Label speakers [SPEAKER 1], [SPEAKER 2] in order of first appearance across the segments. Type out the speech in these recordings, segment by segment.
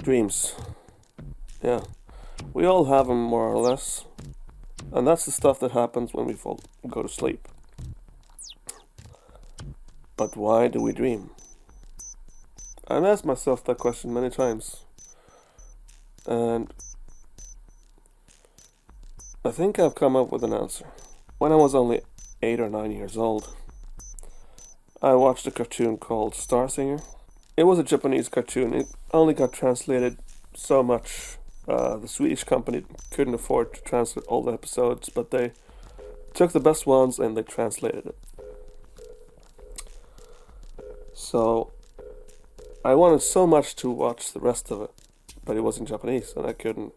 [SPEAKER 1] Dreams. Yeah. We all have them more or less. And that's the stuff that happens when we go to sleep. But why do we dream? I've asked myself that question many times. And I think I've come up with an answer. When I was only 8 or 9 years old, I watched a cartoon called Star Singer. It was a Japanese cartoon. It only got translated so much. The Swedish company couldn't afford to translate all the episodes, but they took the best ones and they translated it. So I wanted so much to watch the rest of it, but it was in Japanese and I couldn't.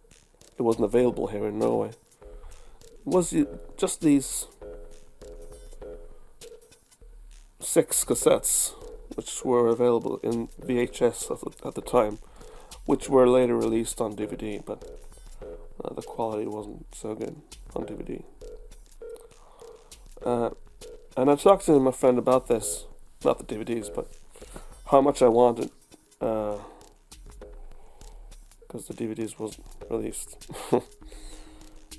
[SPEAKER 1] It wasn't available here in Norway. It was just these 6 cassettes, which were available in VHS at the time, which were later released on DVD, but the quality wasn't so good on DVD. And I talked to my friend about this, not the DVDs, but how much I wanted, because the DVDs wasn't released.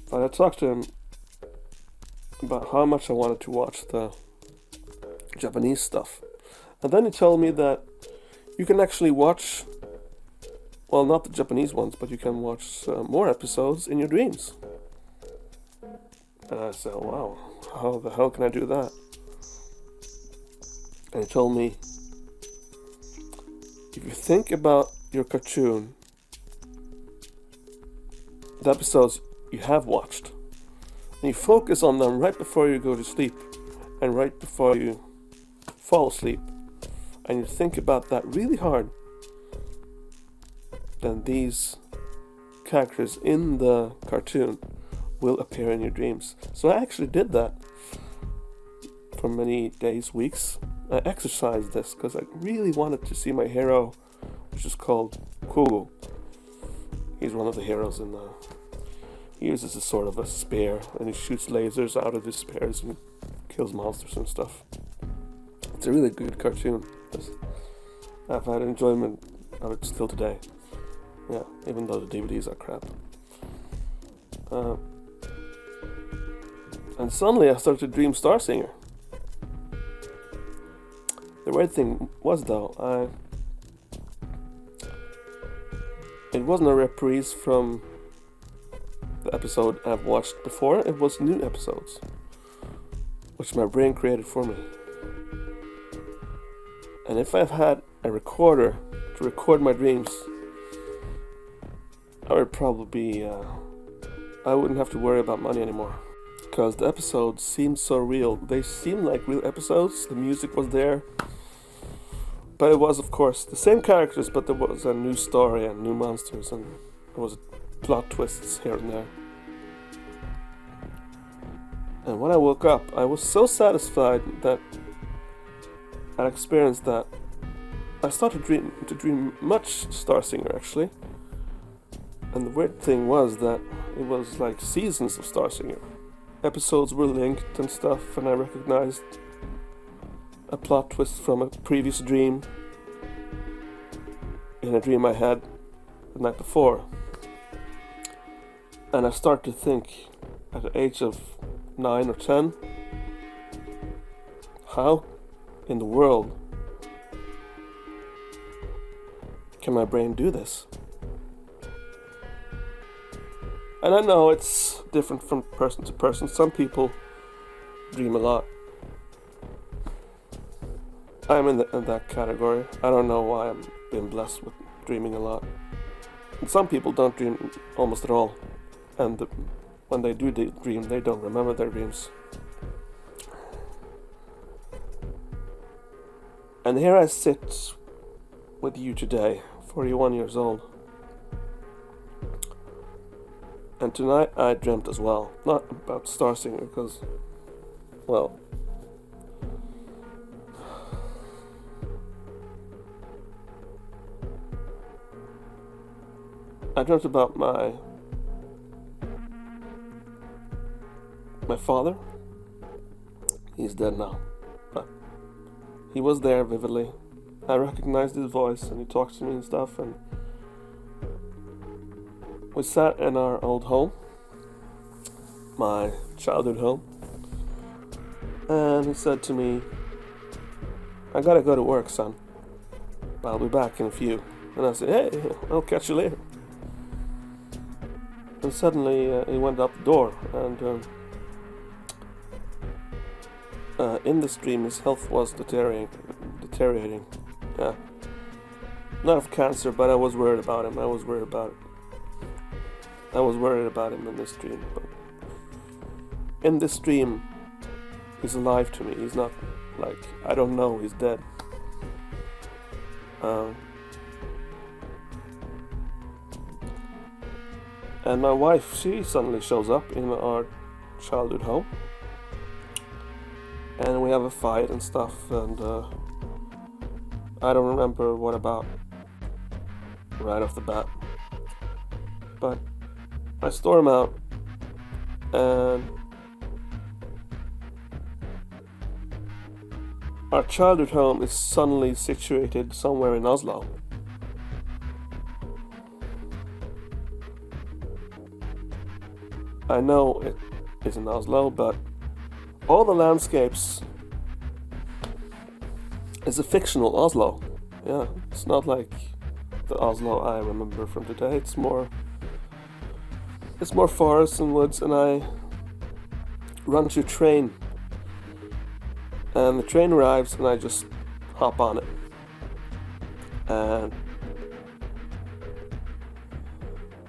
[SPEAKER 1] But I talked to him about how much I wanted to watch the Japanese stuff. And then he told me that you can actually watch, well, not the Japanese ones, but you can watch more episodes in your dreams. And I said, wow, how the hell can I do that? And he told me, if you think about your cartoon, the episodes you have watched, and you focus on them right before you go to sleep, and right before you fall asleep, and you think about that really hard, then these characters in the cartoon will appear in your dreams. So I actually did that for many days, weeks. I exercised this because I really wanted to see my hero, which is called Kogo. He's one of the heroes in the... He uses a sort of a spear, and he shoots lasers out of his spears and kills monsters and stuff. It's a really good cartoon. I've had enjoyment of it still today. Yeah, even though the DVDs are crap. And suddenly I started to dream Star Singer. The weird thing was, though, it wasn't a reprise from the episode I've watched before. It was new episodes, which my brain created for me. And if I've had a recorder to record my dreams, I would probably be, I wouldn't have to worry about money anymore. Because the episodes seemed so real. They seemed like real episodes. The music was there. But it was, of course, the same characters, but there was a new story and new monsters, and there was plot twists here and there. And when I woke up, I was so satisfied that I experienced that. I started to dream much Star Singer, actually. And the weird thing was that it was like seasons of Star Singer. Episodes were linked and stuff, and I recognized a plot twist from a previous dream in a dream I had the night before. And I started to think at the age of 9 or 10, how in the world can my brain do this? And I know it's different from person to person. Some people dream a lot. I'm in that category. I don't know why I'm being blessed with dreaming a lot. And some people don't dream almost at all. And when they do dream, they don't remember their dreams. And here I sit with you today, 41 years old. And tonight I dreamt as well. Not about Star Singer, because, well, I dreamt about my father. He's dead now, but he was there vividly. I recognized his voice, and he talked to me and stuff, and we sat in our old home, my childhood home, and he said to me, "I gotta go to work, son. I'll be back in a few." And I said, "Hey, I'll catch you later." And suddenly he went up the door, and in this dream his health was deteriorating. Yeah. Not of cancer, but I was worried about him. I was worried about him in this dream. But in this dream, he's alive to me. He's not like, I don't know, he's dead. And my wife, she suddenly shows up in our childhood home. And we have a fight and stuff, and I don't remember what about right off the bat. But I storm out, and our childhood home is suddenly situated somewhere in Oslo. I know it is in Oslo, but all the landscapes is a fictional Oslo. Yeah, it's not like the Oslo I remember from today. It's more forests and woods, and I run to a train, and the train arrives, and I just hop on it, and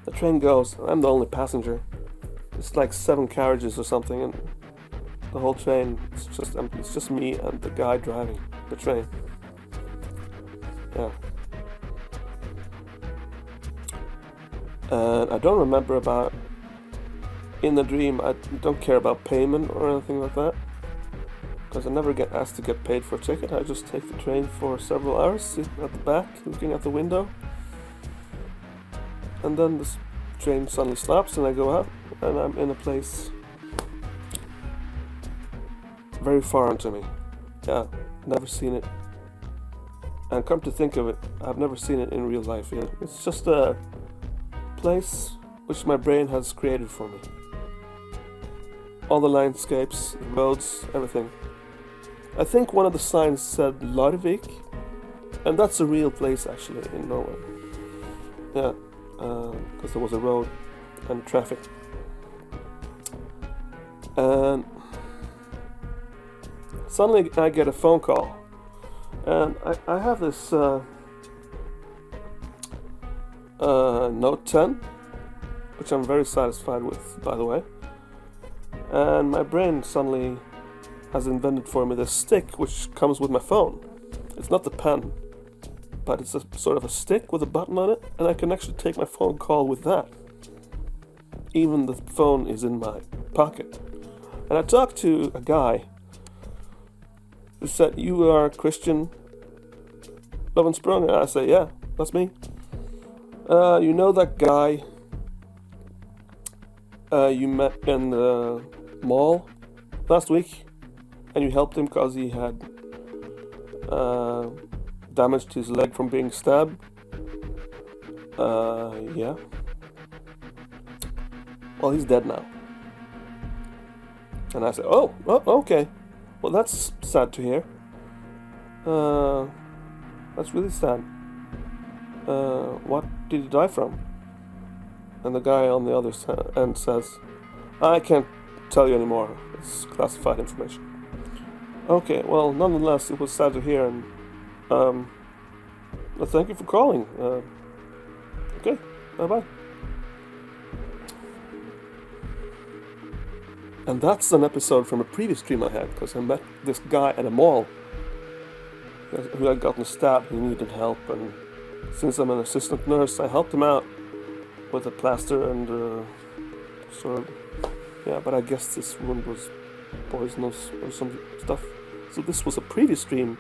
[SPEAKER 1] the train goes. I'm the only passenger. It's like 7 carriages or something, and the whole train is just empty. It's just me and the guy driving the train. Yeah. And I don't remember about, in the dream, I don't care about payment or anything like that, because I never get asked to get paid for a ticket. I just take the train for several hours, sit at the back, looking at the window, and then this train suddenly stops and I go out, and I'm in a place very foreign to me. Yeah, never seen it. And come to think of it, I've never seen it in real life either. It's just a place which my brain has created for me. All the landscapes, the roads, everything. I think one of the signs said Larvik, and that's a real place actually in Norway. Yeah, because there was a road and traffic. And suddenly I get a phone call, and I have this Note 10, which I'm very satisfied with, by the way. And my brain suddenly has invented for me this stick which comes with my phone. It's not the pen, but it's a sort of a stick with a button on it, and I can actually take my phone call with that. Even the phone is in my pocket. And I talked to a guy who said, "You are Christian Lovensprung?" And I said, "Yeah, that's me." You know that guy you met in the mall last week, and you helped him because he had damaged his leg from being stabbed? Yeah. Well, he's dead now. And I said, oh, okay. Well, that's sad to hear. That's really sad. What did he die from? And the guy on the other end says, "I can't tell you anymore. It's classified information." Okay, well, nonetheless, it was sad to hear, and well, thank you for calling. Okay, bye-bye. And that's an episode from a previous dream I had, because I met this guy at a mall who had gotten stabbed. He needed help, and since I'm an assistant nurse, I helped him out with a plaster and sort of, yeah, but I guess this wound was poisonous or some stuff. So this was a previous dream.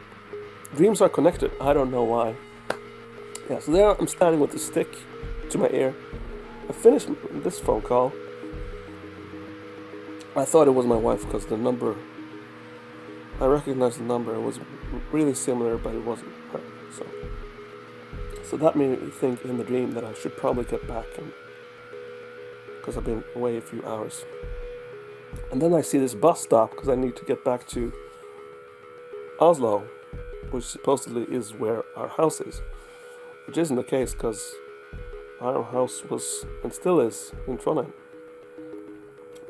[SPEAKER 1] Dreams are connected. I don't know why. Yeah, so there I'm standing with the stick to my ear. I finished this phone call. I thought it was my wife because the number, I recognized the number. It was really similar, but it wasn't her. So that made me think in the dream that I should probably get back and because I've been away a few hours. And then I see this bus stop because I need to get back to Oslo, which supposedly is where our house is, which isn't the case because our house was and still is in Trondheim.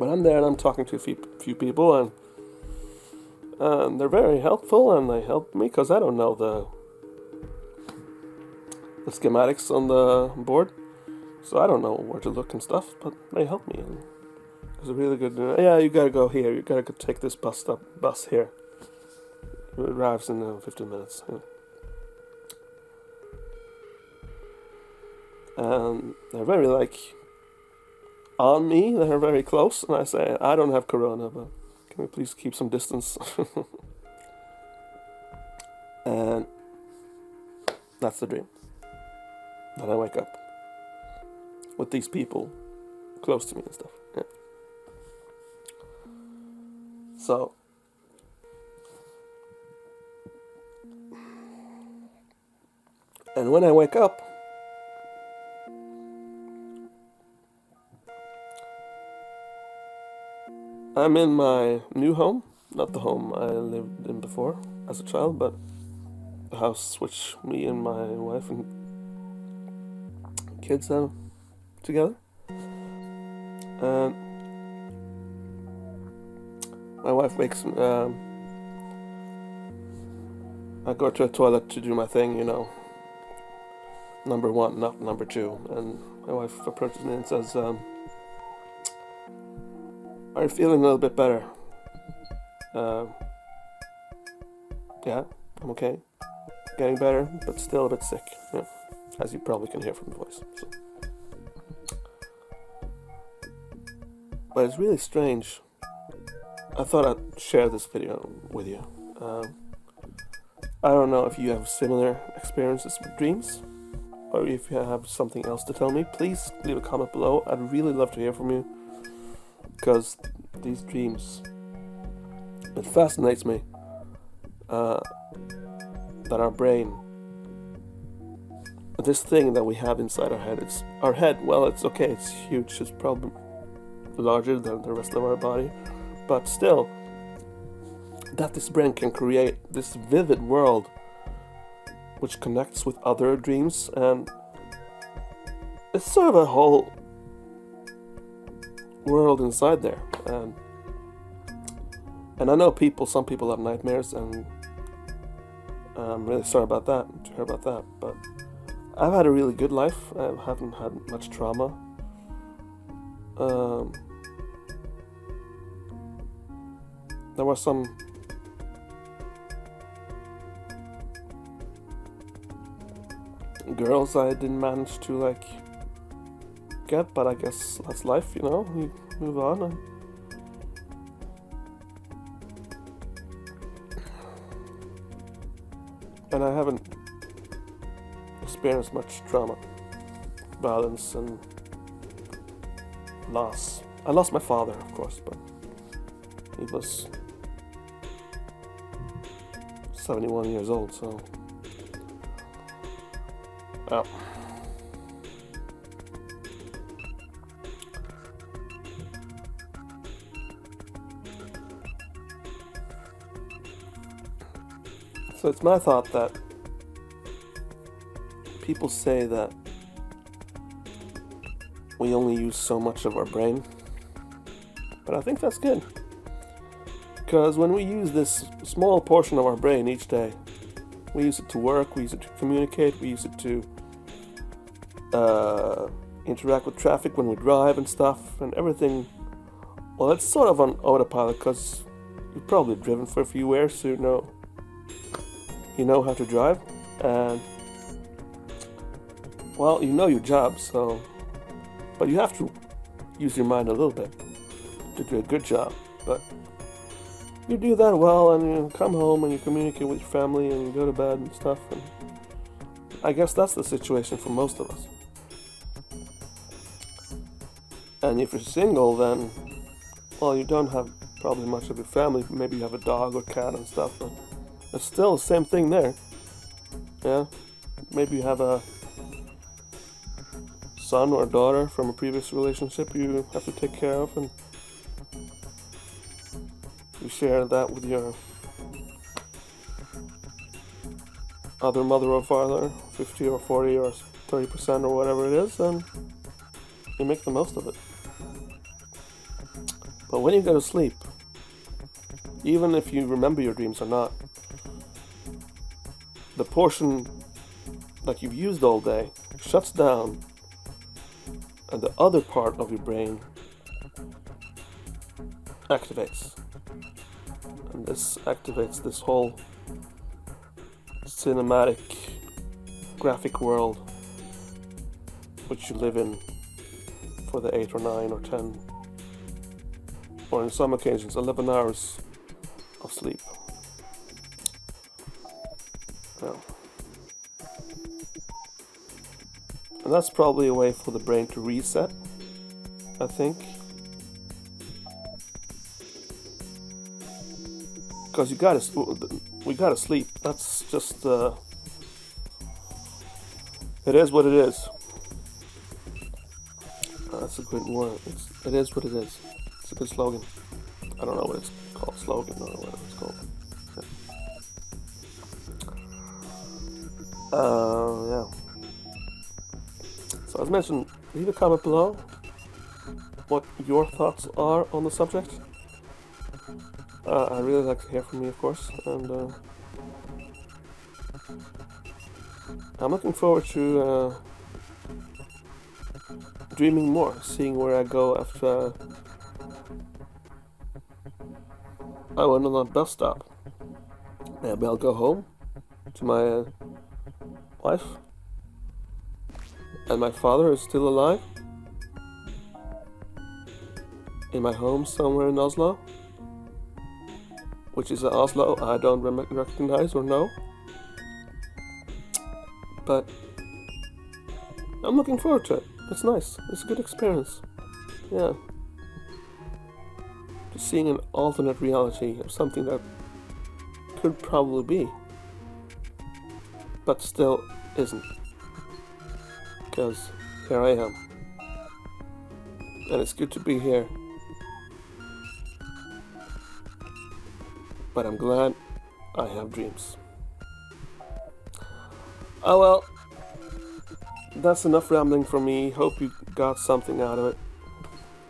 [SPEAKER 1] But I'm there and I'm talking to a few people, and they're very helpful, and they help me because I don't know the schematics on the board, so I don't know where to look and stuff, but they help me. And it was a really good, yeah, you gotta go here, you gotta go take this bus here. It arrives in 15 minutes. Yeah. And they're very on me, they're very close, and I say, I don't have corona, but can we please keep some distance? And that's the dream. Then I wake up with these people close to me and stuff. Yeah. So, and when I wake up, I'm in my new home, not the home I lived in before as a child, but the house which me and my wife and kids have together. And my wife wakes me. I go to a toilet to do my thing, number one, not number two. And my wife approaches me and says, "Are you feeling a little bit better?" Yeah, I'm okay. Getting better, but still a bit sick. Yeah, as you probably can hear from the voice. So. But it's really strange. I thought I'd share this video with you. I don't know if you have similar experiences with dreams, or if you have something else to tell me. Please leave a comment below. I'd really love to hear from you, because these dreams, it fascinates me that our brain, this thing that we have inside our head, it's our head. Well, it's okay, it's huge, it's probably larger than the rest of our body, but still, that this brain can create this vivid world which connects with other dreams, and it's sort of a whole world inside there. And I know some people have nightmares, and I'm really sorry about that, to hear about that, but I've had a really good life. I haven't had much trauma. There were some girls I didn't manage to get, but I guess that's life, you move on. And I haven't experienced much trauma, violence, and loss. I lost my father, of course, but he was 71 years old, so well. So it's my thought that people say that we only use so much of our brain, but I think that's good, because when we use this small portion of our brain each day, we use it to work, we use it to communicate, we use it to interact with traffic when we drive and stuff, and everything. Well, it's sort of on autopilot, because you've probably driven for a few years, so you know how to drive, and well, you know your job, so, but you have to use your mind a little bit to do a good job. But you do that well, and you come home and you communicate with your family and you go to bed and stuff, and I guess that's the situation for most of us. And if you're single, then, well, you don't have probably much of your family. Maybe you have a dog or cat and stuff, but it's still the same thing there. Yeah, maybe you have son or daughter from a previous relationship you have to take care of, and you share that with your other mother or father, 50 or 40 or 30% or whatever it is, and you make the most of it. But when you go to sleep, even if you remember your dreams or not, the portion that you've used all day shuts down, and the other part of your brain activates. And this activates this whole cinematic graphic world which you live in for the 8 or 9 or 10, or in some occasions 11 hours of sleep. Yeah. And that's probably a way for the brain to reset, I think. Because we gotta sleep. That's just, it is what it is. That's a good word. It is what it is. It's a good slogan. I don't know what it's called, slogan or whatever it's called. Yeah. So as mentioned, leave a comment below what your thoughts are on the subject. I really like to hear from you, of course, and I'm looking forward to dreaming more, seeing where I go after I went on that bus stop. Maybe I'll go home to my wife, and my father is still alive in my home somewhere in Oslo, which is an Oslo I don't recognize or know, but I'm looking forward to it. It's nice. It's a good experience. Yeah. Just seeing an alternate reality of something that could probably be, but still isn't. Because here I am. And it's good to be here. But I'm glad I have dreams. Oh well. That's enough rambling from me. Hope you got something out of it.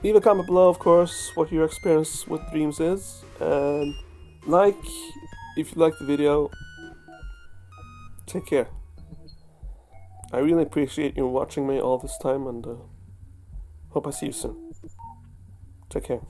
[SPEAKER 1] Leave a comment below, of course, what your experience with dreams is. And like if you like the video. Take care. I really appreciate you watching me all this time, and hope I see you soon. Take care.